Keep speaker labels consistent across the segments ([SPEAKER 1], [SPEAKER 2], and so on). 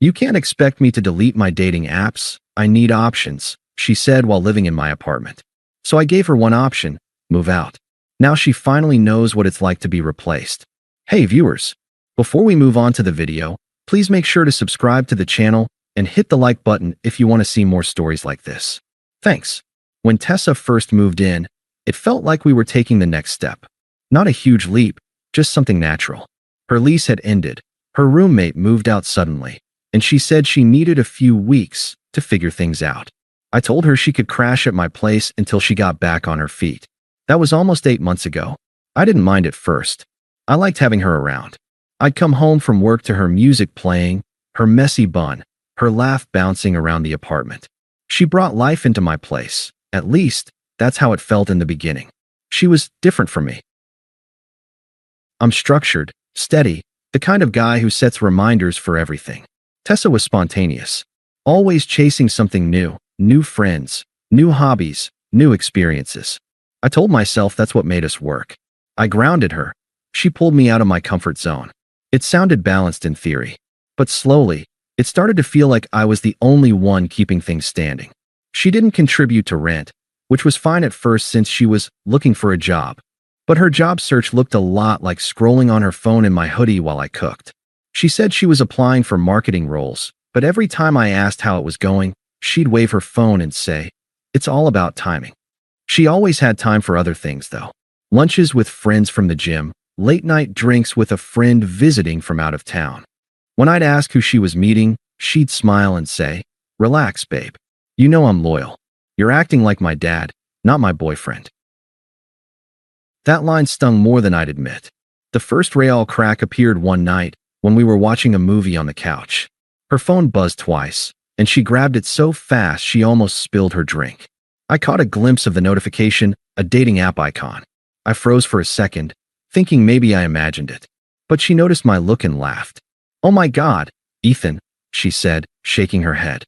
[SPEAKER 1] You can't expect me to delete my dating apps. I need options, she said while living in my apartment. So I gave her one option: move out. Now she finally knows what it's like to be replaced. Hey viewers, before we move on to the video, please make sure to subscribe to the channel and hit the like button if you want to see more stories like this. Thanks. When Tessa first moved in, it felt like we were taking the next step. Not a huge leap, just something natural. Her lease had ended, her roommate moved out suddenly, and she said she needed a few weeks to figure things out. I told her she could crash at my place until she got back on her feet. That was almost 8 months ago. I didn't mind at first. I liked having her around. I'd come home from work to her music playing, her messy bun, her laugh bouncing around the apartment. She brought life into my place. At least, that's how it felt in the beginning. She was different from me. I'm structured, steady, the kind of guy who sets reminders for everything. Tessa was spontaneous, always chasing something new, new friends, new hobbies, new experiences. I told myself that's what made us work. I grounded her. She pulled me out of my comfort zone. It sounded balanced in theory, but slowly, it started to feel like I was the only one keeping things standing. She didn't contribute to rent, which was fine at first since she was looking for a job. But her job search looked a lot like scrolling on her phone in my hoodie while I cooked. She said she was applying for marketing roles, but every time I asked how it was going, she'd wave her phone and say, "It's all about timing." She always had time for other things, though. Lunches with friends from the gym, late-night drinks with a friend visiting from out of town. When I'd ask who she was meeting, she'd smile and say, "Relax, babe. You know I'm loyal. You're acting like my dad, not my boyfriend." That line stung more than I'd admit. The first real crack appeared one night when we were watching a movie on the couch. Her phone buzzed twice, and she grabbed it so fast she almost spilled her drink. I caught a glimpse of the notification, a dating app icon. I froze for a second, thinking maybe I imagined it. But she noticed my look and laughed. "Oh my God, Ethan," she said, shaking her head.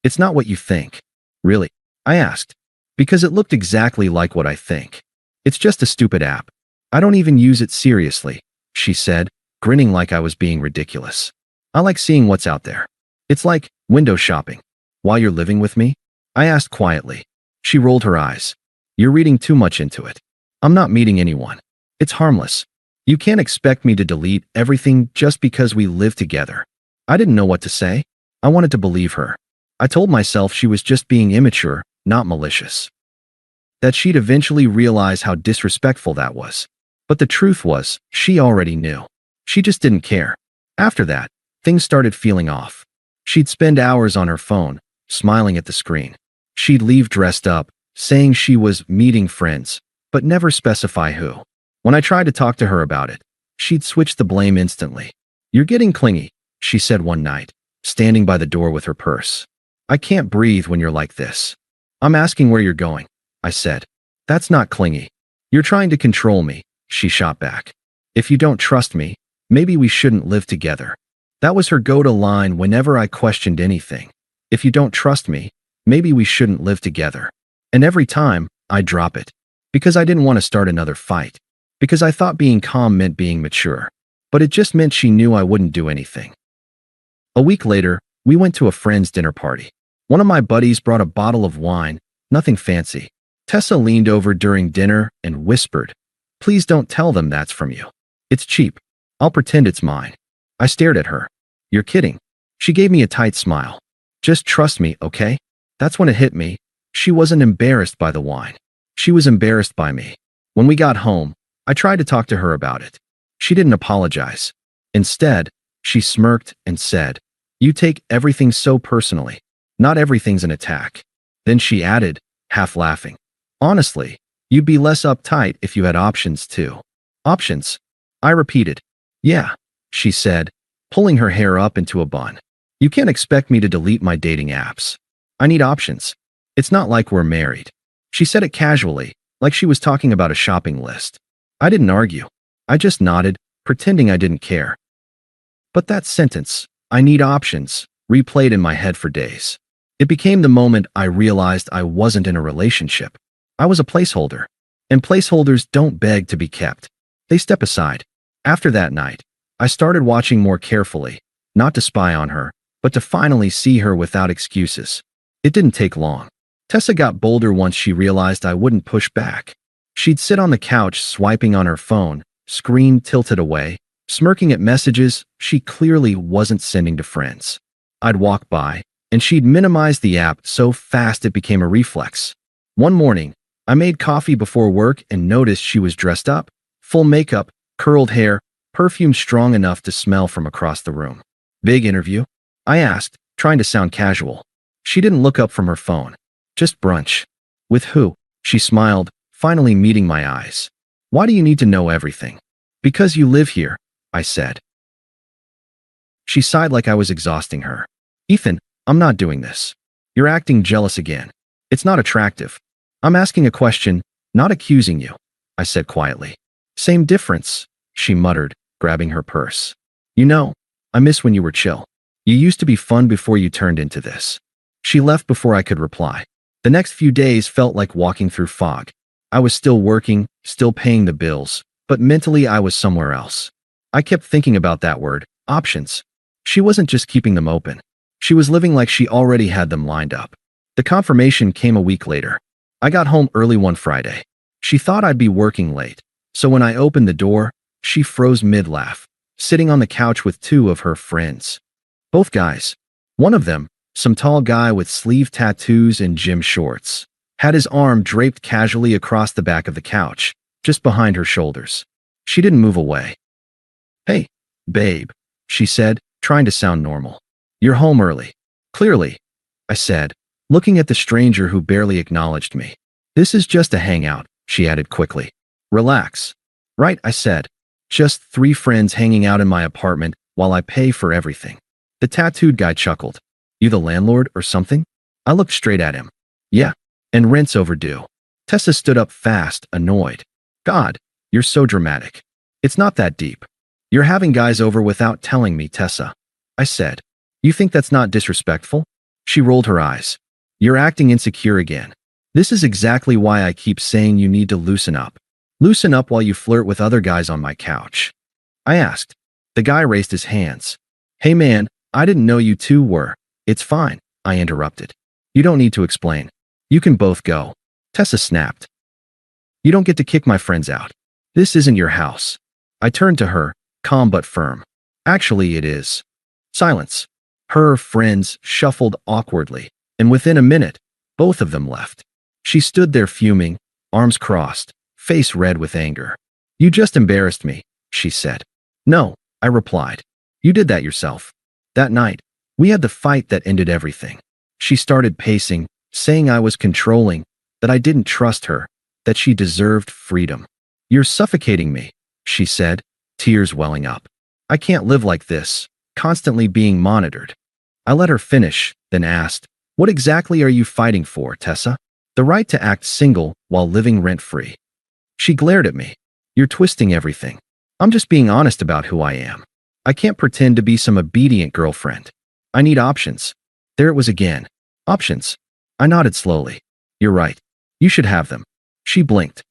[SPEAKER 1] "It's not what you think." "Really?" I asked. "Because it looked exactly like what I think. It's just a stupid app. I don't even use it seriously," she said, grinning like I was being ridiculous. "I like seeing what's out there. It's like window shopping." "While you're living with me?" I asked quietly. She rolled her eyes. "You're reading too much into it. I'm not meeting anyone. It's harmless. You can't expect me to delete everything just because we live together." I didn't know what to say. I wanted to believe her. I told myself she was just being immature, not malicious. That she'd eventually realize how disrespectful that was. But the truth was, she already knew. She just didn't care. After that, things started feeling off. She'd spend hours on her phone, smiling at the screen. She'd leave dressed up, saying she was meeting friends, but never specify who. When I tried to talk to her about it, she'd switch the blame instantly. "You're getting clingy," she said one night, standing by the door with her purse. "I can't breathe when you're like this." "I'm asking where you're going," I said. "That's not clingy. You're trying to control me," she shot back. "If you don't trust me, maybe we shouldn't live together." That was her go-to line whenever I questioned anything. "If you don't trust me, maybe we shouldn't live together." And every time, I'd drop it. Because I didn't want to start another fight. Because I thought being calm meant being mature. But it just meant she knew I wouldn't do anything. A week later, we went to a friend's dinner party. One of my buddies brought a bottle of wine, nothing fancy. Tessa leaned over during dinner and whispered, "Please don't tell them that's from you. It's cheap. I'll pretend it's mine." I stared at her. "You're kidding." She gave me a tight smile. "Just trust me, okay?" That's when it hit me. She wasn't embarrassed by the wine. She was embarrassed by me. When we got home, I tried to talk to her about it. She didn't apologize. Instead, she smirked and said, "You take everything so personally. Not everything's an attack." Then she added, half laughing, "Honestly, you'd be less uptight if you had options too." "Options?" I repeated. "Yeah," she said, pulling her hair up into a bun. "You can't expect me to delete my dating apps. I need options. It's not like we're married." She said it casually, like she was talking about a shopping list. I didn't argue. I just nodded, pretending I didn't care. But that sentence, "I need options," replayed in my head for days. It became the moment I realized I wasn't in a relationship. I was a placeholder. And placeholders don't beg to be kept. They step aside. After that night, I started watching more carefully, not to spy on her, but to finally see her without excuses. It didn't take long. Tessa got bolder once she realized I wouldn't push back. She'd sit on the couch swiping on her phone, screen tilted away, smirking at messages she clearly wasn't sending to friends. I'd walk by, and she'd minimize the app so fast it became a reflex. One morning, I made coffee before work and noticed she was dressed up, full makeup, curled hair, perfume strong enough to smell from across the room. "Big interview?" I asked, trying to sound casual. She didn't look up from her phone. "Just brunch." "With who?" She smiled, finally meeting my eyes. "Why do you need to know everything?" "Because you live here," I said. She sighed like I was exhausting her. "Ethan, I'm not doing this. You're acting jealous again. It's not attractive. I'm asking a question, not accusing you," I said quietly. "Same difference," she muttered, grabbing her purse. "You know, I miss when you were chill. You used to be fun before you turned into this." She left before I could reply. The next few days felt like walking through fog. I was still working, still paying the bills, but mentally I was somewhere else. I kept thinking about that word, options. She wasn't just keeping them open. She was living like she already had them lined up. The confirmation came a week later. I got home early one Friday. She thought I'd be working late, so when I opened the door, she froze mid-laugh, sitting on the couch with two of her friends. Both guys. One of them, some tall guy with sleeve tattoos and gym shorts, had his arm draped casually across the back of the couch, just behind her shoulders. She didn't move away. "Hey, babe," she said, trying to sound normal. "You're home early." "Clearly," I said, looking at the stranger who barely acknowledged me. "This is just a hangout," she added quickly. "Relax." "Right," I said. "Just 3 friends hanging out in my apartment while I pay for everything." The tattooed guy chuckled. "You the landlord or something?" I looked straight at him. "Yeah, and rent's overdue." Tessa stood up fast, annoyed. "God, you're so dramatic. It's not that deep. You're having guys over without telling me, Tessa," I said. "You think that's not disrespectful?" She rolled her eyes. "You're acting insecure again. This is exactly why I keep saying you need to loosen up. Loosen up while you flirt with other guys on my couch." I asked. The guy raised his hands. "Hey man, I didn't know you two were." "It's fine," I interrupted. "You don't need to explain. You can both go." Tessa snapped. "You don't get to kick my friends out. This isn't your house." I turned to her, calm but firm. "Actually, it is." Silence. Her friends shuffled awkwardly, and within a minute, both of them left. She stood there fuming, arms crossed, face red with anger. "You just embarrassed me," she said. "No," I replied. "You did that yourself. That night, we had the fight that ended everything." She started pacing, saying I was controlling, that I didn't trust her, that she deserved freedom. "You're suffocating me," she said, tears welling up. "I can't live like this, constantly being monitored." I let her finish, then asked, "What exactly are you fighting for, Tessa?" "The right to act single while living rent-free." She glared at me. "You're twisting everything. I'm just being honest about who I am. I can't pretend to be some obedient girlfriend. I need options." There it was again. Options. I nodded slowly. "You're right. You should have them." She blinked.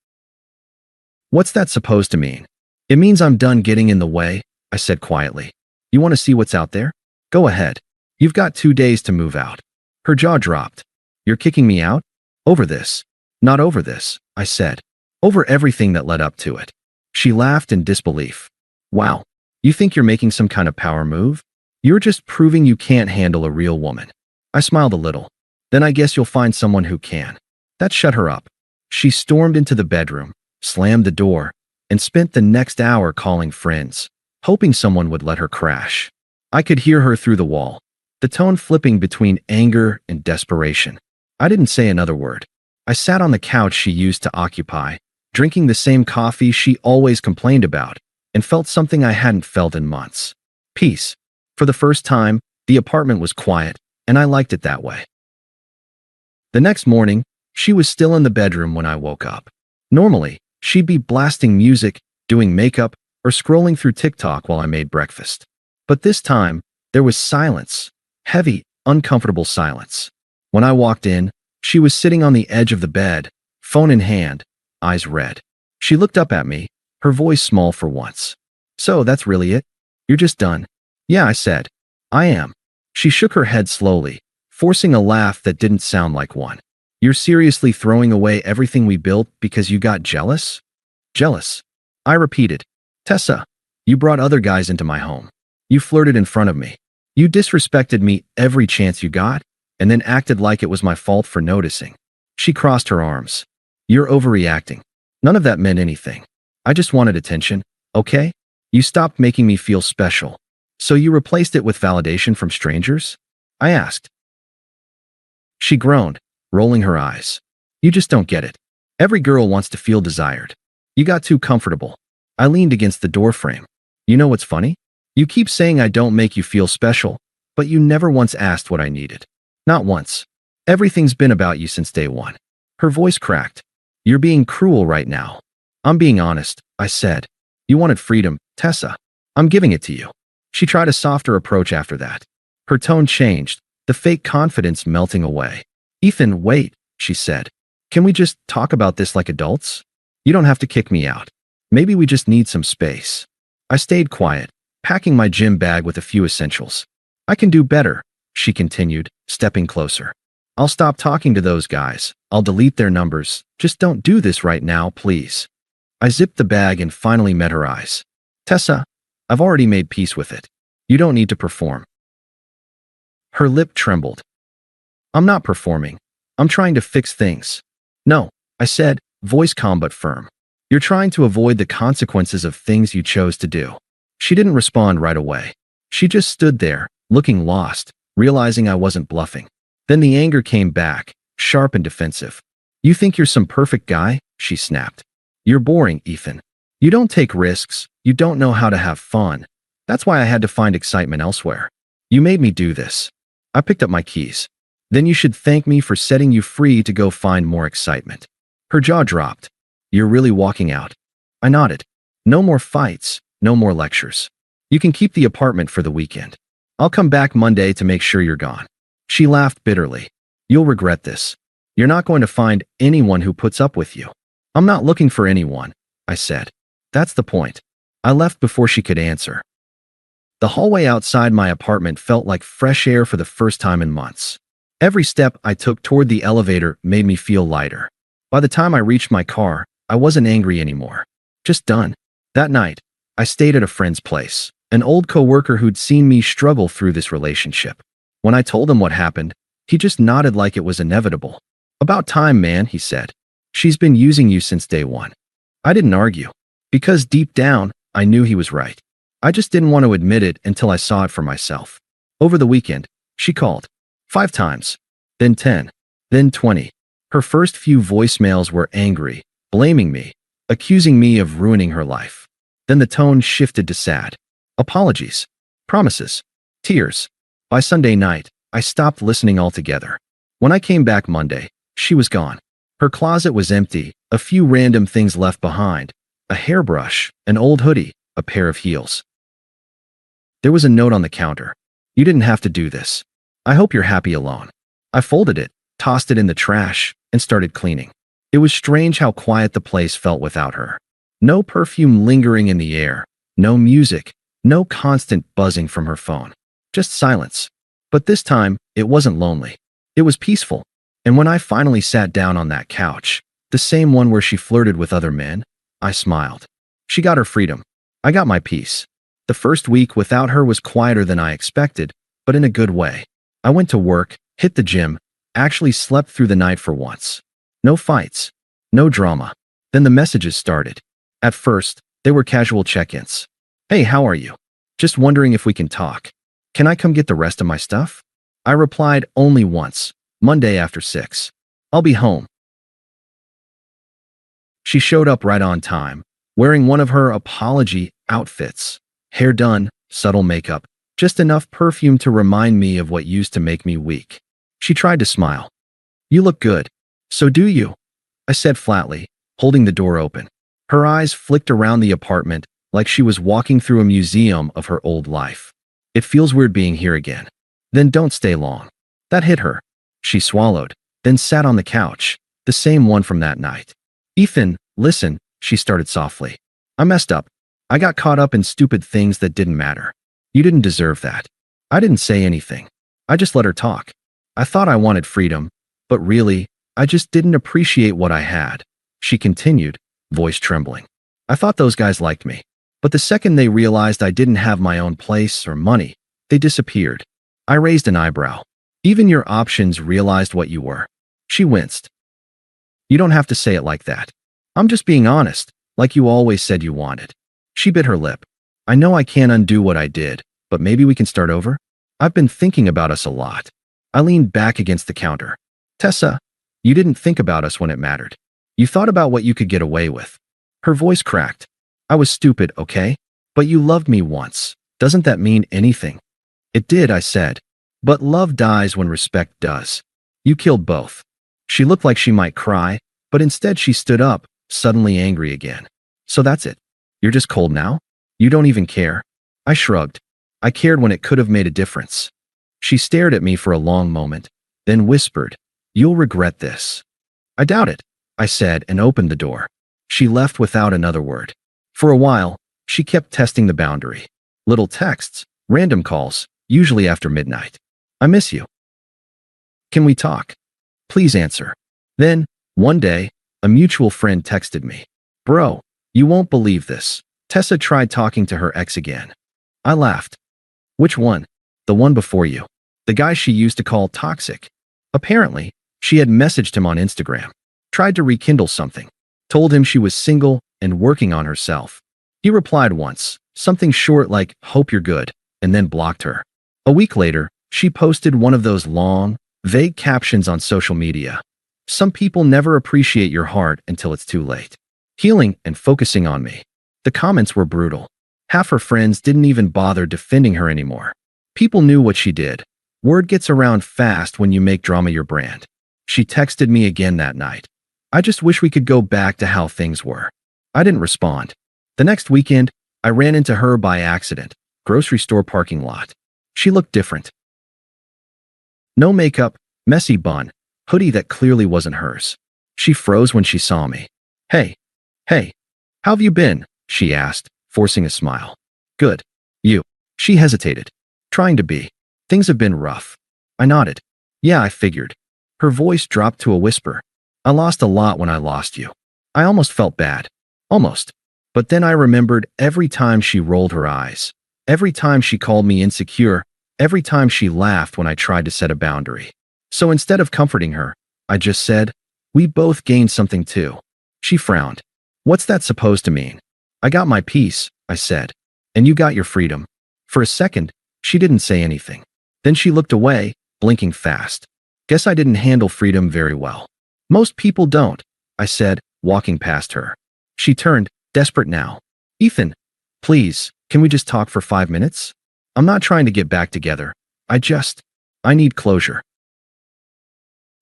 [SPEAKER 1] "What's that supposed to mean?" "It means I'm done getting in the way," I said quietly. "You want to see what's out there? Go ahead. You've got 2 days to move out." Her jaw dropped. "You're kicking me out? Over this?" "Not over this," I said. "Over everything that led up to it." She laughed in disbelief. "Wow. You think you're making some kind of power move? You're just proving you can't handle a real woman." I smiled a little. "Then I guess you'll find someone who can." That shut her up. She stormed into the bedroom, slammed the door, and spent the next hour calling friends, hoping someone would let her crash. I could hear her through the wall, the tone flipping between anger and desperation. I didn't say another word. I sat on the couch she used to occupy, drinking the same coffee she always complained about, and felt something I hadn't felt in months. Peace. For the first time, the apartment was quiet, and I liked it that way. The next morning, she was still in the bedroom when I woke up. Normally, she'd be blasting music, doing makeup, or scrolling through TikTok while I made breakfast. But this time, there was silence. Heavy, uncomfortable silence. When I walked in, she was sitting on the edge of the bed, phone in hand, eyes red. She looked up at me, her voice small for once. "So that's really it? You're just done?" "Yeah," I said. "I am." She shook her head slowly, forcing a laugh that didn't sound like one. You're seriously throwing away everything we built because you got jealous? Jealous? I repeated. Tessa, you brought other guys into my home. You flirted in front of me. You disrespected me every chance you got, and then acted like it was my fault for noticing. She crossed her arms. You're overreacting. None of that meant anything. I just wanted attention, okay? You stopped making me feel special. So you replaced it with validation from strangers? I asked. She groaned, rolling her eyes. You just don't get it. Every girl wants to feel desired. You got too comfortable. I leaned against the doorframe. You know what's funny? You keep saying I don't make you feel special, but you never once asked what I needed. Not once. Everything's been about you since day one. Her voice cracked. You're being cruel right now. I'm being honest, I said. You wanted freedom, Tessa. I'm giving it to you. She tried a softer approach after that. Her tone changed, the fake confidence melting away. Ethan, wait, she said. Can we just talk about this like adults? You don't have to kick me out. Maybe we just need some space. I stayed quiet, packing my gym bag with a few essentials. I can do better, she continued, stepping closer. I'll stop talking to those guys. I'll delete their numbers. Just don't do this right now, please. I zipped the bag and finally met her eyes. Tessa, I've already made peace with it. You don't need to perform. Her lip trembled. I'm not performing. I'm trying to fix things. No, I said, voice calm but firm. You're trying to avoid the consequences of things you chose to do. She didn't respond right away. She just stood there, looking lost, realizing I wasn't bluffing. Then the anger came back, sharp and defensive. You think you're some perfect guy? She snapped. You're boring, Ethan. You don't take risks. You don't know how to have fun. That's why I had to find excitement elsewhere. You made me do this. I picked up my keys. Then you should thank me for setting you free to go find more excitement. Her jaw dropped. You're really walking out. I nodded. No more fights, no more lectures. You can keep the apartment for the weekend. I'll come back Monday to make sure you're gone. She laughed bitterly. You'll regret this. You're not going to find anyone who puts up with you. I'm not looking for anyone, I said. That's the point. I left before she could answer. The hallway outside my apartment felt like fresh air for the first time in months. Every step I took toward the elevator made me feel lighter. By the time I reached my car, I wasn't angry anymore. Just done. That night, I stayed at a friend's place, an old coworker who'd seen me struggle through this relationship. When I told him what happened, he just nodded like it was inevitable. About time, man, he said. She's been using you since day one. I didn't argue, because deep down, I knew he was right. I just didn't want to admit it until I saw it for myself. Over the weekend, she called. 5 times, then 10, then 20. Her first few voicemails were angry, blaming me, accusing me of ruining her life. Then the tone shifted to sad. Apologies, promises, tears. By Sunday night, I stopped listening altogether. When I came back Monday, she was gone. Her closet was empty, a few random things left behind, a hairbrush, an old hoodie, a pair of heels. There was a note on the counter. You didn't have to do this. I hope you're happy alone. I folded it, tossed it in the trash, and started cleaning. It was strange how quiet the place felt without her. No perfume lingering in the air, no music, no constant buzzing from her phone. Just silence. But this time, it wasn't lonely. It was peaceful. And when I finally sat down on that couch, the same one where she flirted with other men, I smiled. She got her freedom. I got my peace. The first week without her was quieter than I expected, but in a good way. I went to work, hit the gym, actually slept through the night for once. No fights. No drama. Then the messages started. At first, they were casual check-ins. Hey, how are you? Just wondering if we can talk. Can I come get the rest of my stuff? I replied only once, Monday after 6. I'll be home. She showed up right on time, wearing one of her apology outfits. Hair done, subtle makeup, just enough perfume to remind me of what used to make me weak. She tried to smile. You look good. So do you? I said flatly, holding the door open. Her eyes flicked around the apartment like she was walking through a museum of her old life. It feels weird being here again. Then don't stay long. That hit her. She swallowed, then sat on the couch, the same one from that night. Ethan, listen, she started softly. I messed up. I got caught up in stupid things that didn't matter. You didn't deserve that. I didn't say anything. I just let her talk. I thought I wanted freedom, but really, I just didn't appreciate what I had. She continued, voice trembling. I thought those guys liked me. But the second they realized I didn't have my own place or money, they disappeared. I raised an eyebrow. Even your options realized what you were. She winced. You don't have to say it like that. I'm just being honest, like you always said you wanted. She bit her lip. I know I can't undo what I did, but maybe we can start over? I've been thinking about us a lot. I leaned back against the counter. Tessa, you didn't think about us when it mattered. You thought about what you could get away with. Her voice cracked. I was stupid, okay? But you loved me once. Doesn't that mean anything? It did, I said. But love dies when respect does. You killed both. She looked like she might cry, but instead she stood up, suddenly angry again. So that's it. You're just cold now? You don't even care? I shrugged. I cared when it could have made a difference. She stared at me for a long moment, then whispered, You'll regret this. I doubt it, I said and opened the door. She left without another word. For a while, she kept testing the boundary. Little texts, random calls, usually after midnight. I miss you. Can we talk? Please answer. Then, one day, a mutual friend texted me. Bro, you won't believe this. Tessa tried talking to her ex again. I laughed. Which one? The one before you. The guy she used to call toxic. Apparently, she had messaged him on Instagram. Tried to rekindle something. Told him she was single and working on herself. He replied once, something short like, hope you're good, and then blocked her. A week later, she posted one of those long, vague captions on social media. Some people never appreciate your heart until it's too late. Healing and focusing on me. The comments were brutal. Half her friends didn't even bother defending her anymore. People knew what she did. Word gets around fast when you make drama your brand. She texted me again that night. I just wish we could go back to how things were. I didn't respond. The next weekend, I ran into her by accident, grocery store parking lot. She looked different. No makeup, messy bun, hoodie that clearly wasn't hers. She froze when she saw me. Hey, how have you been? She asked, forcing a smile. Good. You. She hesitated. Trying to be. Things have been rough. I nodded. Yeah, I figured. Her voice dropped to a whisper. I lost a lot when I lost you. I almost felt bad. Almost. But then I remembered every time she rolled her eyes. Every time she called me insecure. Every time she laughed when I tried to set a boundary. So instead of comforting her, I just said, we both gained something too. She frowned. What's that supposed to mean? I got my peace, I said. And you got your freedom. For a second, she didn't say anything. Then she looked away, blinking fast. Guess I didn't handle freedom very well. Most people don't, I said, walking past her. She turned, desperate now. Ethan, please, can we just talk for 5 minutes? I'm not trying to get back together. I need closure.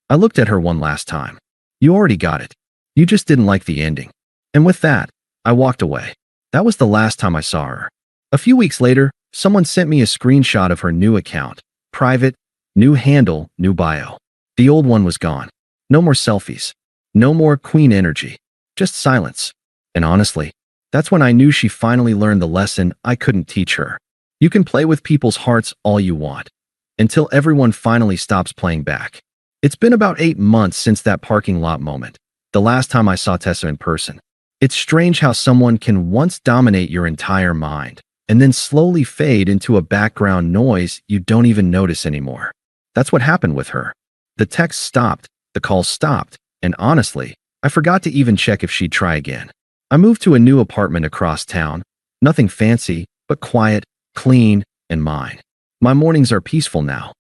[SPEAKER 1] I looked at her one last time. You already got it. You just didn't like the ending. And with that, I walked away. That was the last time I saw her. A few weeks later, someone sent me a screenshot of her new account. Private, new handle, new bio. The old one was gone. No more selfies. No more queen energy. Just silence. And honestly, that's when I knew she finally learned the lesson I couldn't teach her. You can play with people's hearts all you want, until everyone finally stops playing back. It's been about 8 months since that parking lot moment, the last time I saw Tessa in person. It's strange how someone can once dominate your entire mind, and then slowly fade into a background noise you don't even notice anymore. That's what happened with her. The texts stopped, the calls stopped, and honestly, I forgot to even check if she'd try again. I moved to a new apartment across town. Nothing fancy, but quiet, clean, and mine. My mornings are peaceful now.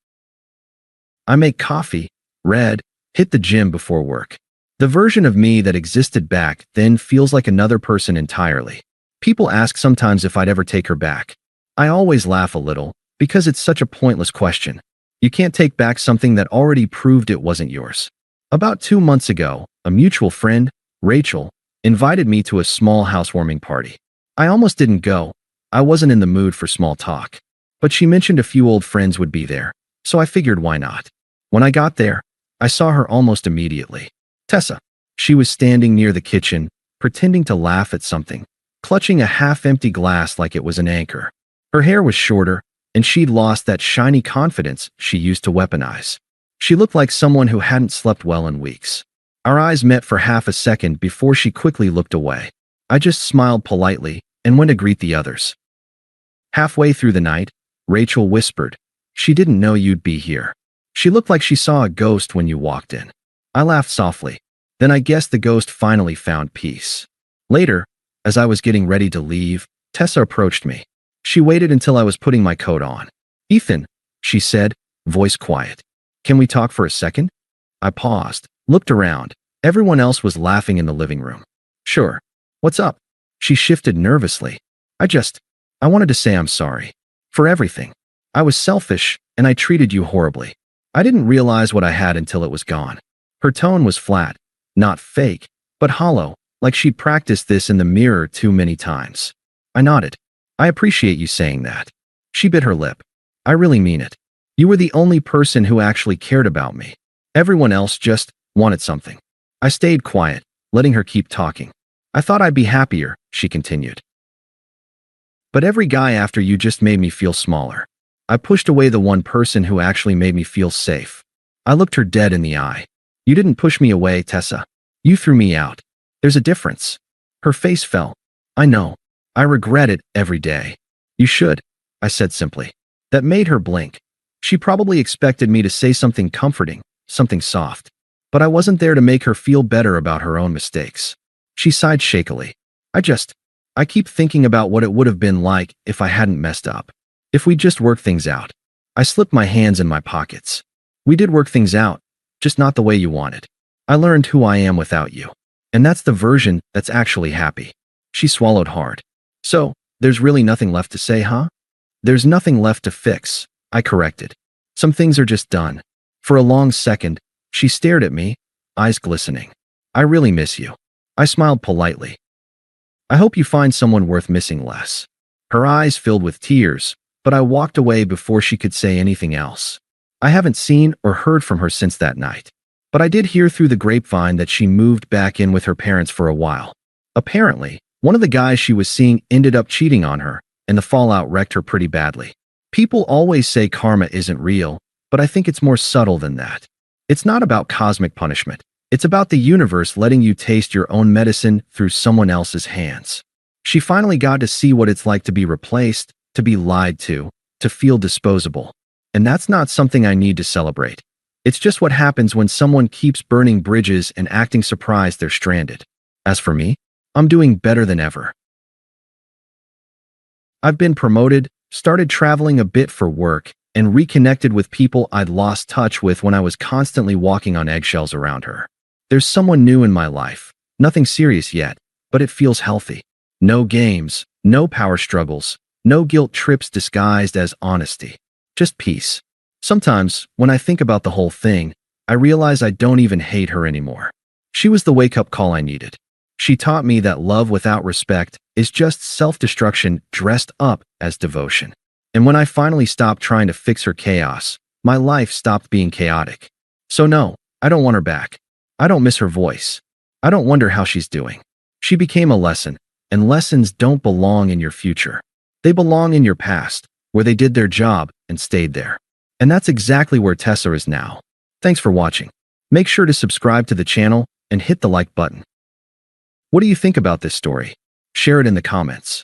[SPEAKER 1] I make coffee, read, hit the gym before work. The version of me that existed back then feels like another person entirely. People ask sometimes if I'd ever take her back. I always laugh a little, because it's such a pointless question. You can't take back something that already proved it wasn't yours. About 2 months ago, a mutual friend, Rachel, invited me to a small housewarming party. I almost didn't go. I wasn't in the mood for small talk. But she mentioned a few old friends would be there, so I figured why not. When I got there, I saw her almost immediately. Tessa. She was standing near the kitchen, pretending to laugh at something, clutching a half-empty glass like it was an anchor. Her hair was shorter, and she'd lost that shiny confidence she used to weaponize. She looked like someone who hadn't slept well in weeks. Our eyes met for half a second before she quickly looked away. I just smiled politely and went to greet the others. Halfway through the night, Rachel whispered, "She didn't know you'd be here. She looked like she saw a ghost when you walked in." I laughed softly. Then I guess the ghost finally found peace. Later, as I was getting ready to leave, Tessa approached me. She waited until I was putting my coat on. "Ethan," she said, voice quiet. "Can we talk for a second?" I paused, looked around. Everyone else was laughing in the living room. "Sure. What's up?" She shifted nervously. I wanted to say I'm sorry. For everything. I was selfish, and I treated you horribly. I didn't realize what I had until it was gone." Her tone was flat, not fake, but hollow, like she'd practiced this in the mirror too many times. I nodded. "I appreciate you saying that." She bit her lip. "I really mean it. You were the only person who actually cared about me. Everyone else just wanted something." I stayed quiet, letting her keep talking. "I thought I'd be happier," she continued. "But every guy after you just made me feel smaller. I pushed away the one person who actually made me feel safe." I looked her dead in the eye. "You didn't push me away, Tessa. You threw me out. There's a difference." Her face fell. "I know. I regret it every day." "You should," I said simply. That made her blink. She probably expected me to say something comforting, something soft. But I wasn't there to make her feel better about her own mistakes. She sighed shakily. I keep thinking about what it would have been like if I hadn't messed up. If we just worked things out." I slipped my hands in my pockets. "We did work things out, just not the way you wanted. I learned who I am without you. And that's the version that's actually happy." She swallowed hard. "So, there's really nothing left to say, huh?" "There's nothing left to fix," I corrected. "Some things are just done." For a long second, she stared at me, eyes glistening. "I really miss you." I smiled politely. "I hope you find someone worth missing less." Her eyes filled with tears, but I walked away before she could say anything else. I haven't seen or heard from her since that night. But I did hear through the grapevine that she moved back in with her parents for a while. Apparently, one of the guys she was seeing ended up cheating on her, and the fallout wrecked her pretty badly. People always say karma isn't real, but I think it's more subtle than that. It's not about cosmic punishment. It's about the universe letting you taste your own medicine through someone else's hands. She finally got to see what it's like to be replaced, to be lied to feel disposable. And that's not something I need to celebrate. It's just what happens when someone keeps burning bridges and acting surprised they're stranded. As for me, I'm doing better than ever. I've been promoted, started traveling a bit for work, and reconnected with people I'd lost touch with when I was constantly walking on eggshells around her. There's someone new in my life. Nothing serious yet, but it feels healthy. No games, no power struggles, no guilt trips disguised as honesty. Just peace. Sometimes, when I think about the whole thing, I realize I don't even hate her anymore. She was the wake-up call I needed. She taught me that love without respect is just self-destruction dressed up as devotion. And when I finally stopped trying to fix her chaos, my life stopped being chaotic. So no, I don't want her back. I don't miss her voice. I don't wonder how she's doing. She became a lesson, and lessons don't belong in your future. They belong in your past, where they did their job and stayed there. And that's exactly where Tessa is now. Thanks for watching. Make sure to subscribe to the channel and hit the like button. What do you think about this story? Share it in the comments.